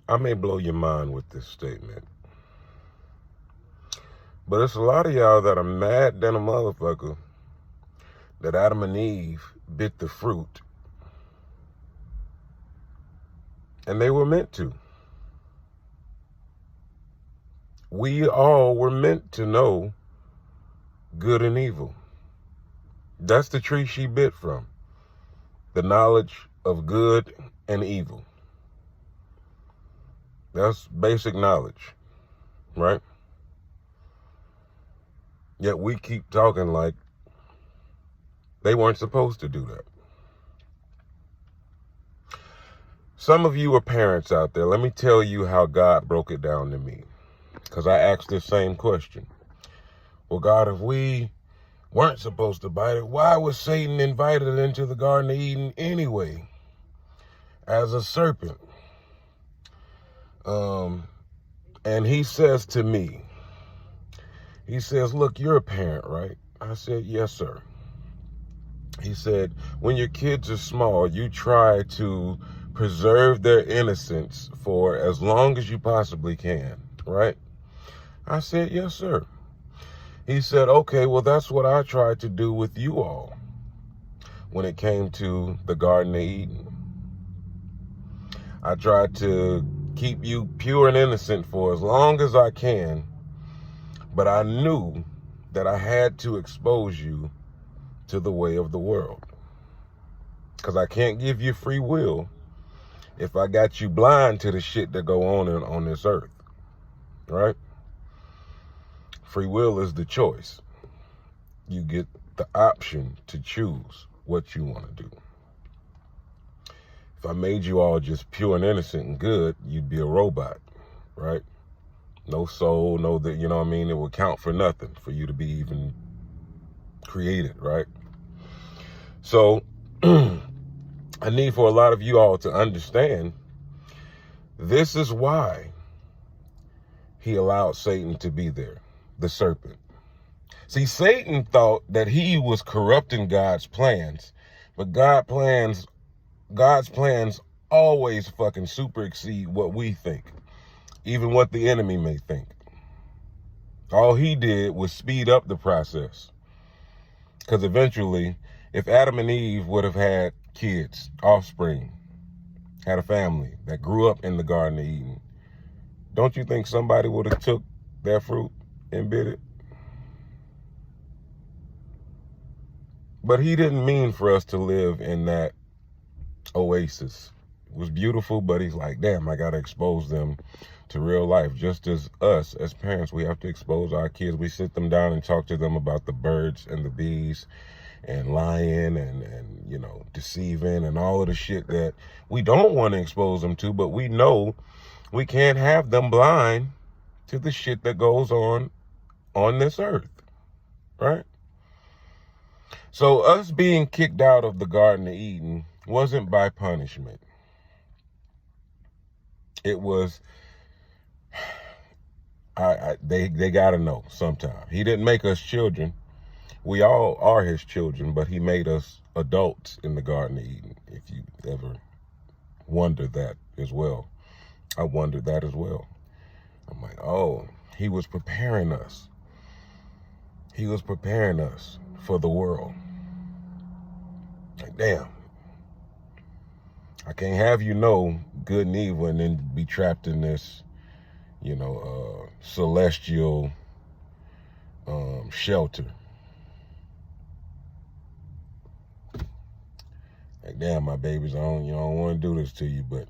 I may blow your mind with this statement, but it's a lot of y'all that are mad than a motherfucker that Adam and Eve bit the fruit, and they were meant to. We all were meant to know good and evil. That's the tree she bit from, the knowledge of good and evil. That's basic knowledge, right? Yet we keep talking like they weren't supposed to do that. Some of you are parents out there. Let me tell you how God broke it down to me, because I asked this same question. Well, God, if we weren't supposed to bite it, why was Satan invited into the Garden of Eden anyway as a serpent? And he says to me, he says, look, you're a parent, right? I said, yes, sir. He said, when your kids are small, you try to preserve their innocence for as long as you possibly can, right? I said, yes, sir. He said, okay, well, that's what I tried to do with you all when it came to the Garden of Eden. I tried to keep you pure and innocent for as long as I can, but I knew that I had to expose you to the way of the world, because I can't give you free will if I got you blind to the shit that go on this earth, right? Free will is the choice. You get the option to choose what you want to do. If I made you all just pure and innocent and good, you'd be a robot, right? No soul, no that, you know what I mean? It would count for nothing for you to be even created, right? So I need for a lot of you all to understand this is why he allowed Satan to be there, the serpent. See, Satan thought that he was corrupting God's plans, but God's plans always fucking super exceed what we think, even what the enemy may think. All he did was speed up the process. Because eventually, if Adam and Eve would have had kids, offspring, had a family that grew up in the Garden of Eden, don't you think somebody would have took their fruit and bit it? But he didn't mean for us to live in that oasis. It was beautiful, but he's like, damn, I got to expose them to real life. Just as us, as parents, we have to expose our kids. We sit them down and talk to them about the birds and the bees and lying and you know, deceiving and all of the shit that we don't want to expose them to, but we know we can't have them blind to the shit that goes on this earth, right? So us being kicked out of the Garden of Eden wasn't by punishment. It was, they got to know sometime. He didn't make us children. We all are his children, but he made us adults in the Garden of Eden, if you ever wonder that as well. I wondered that as well. I'm like, oh, he was preparing us. He was preparing us for the world. Like, damn. I can't have you know good and evil and then be trapped in this, you know, celestial shelter. Like, damn, my babies, I don't want to do this to you, but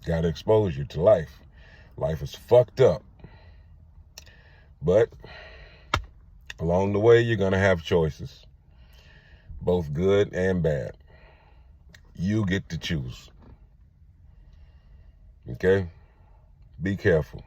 gotta expose you to life. Life is fucked up. But along the way, you're gonna have choices, both good and bad. You get to choose. Okay? Be careful.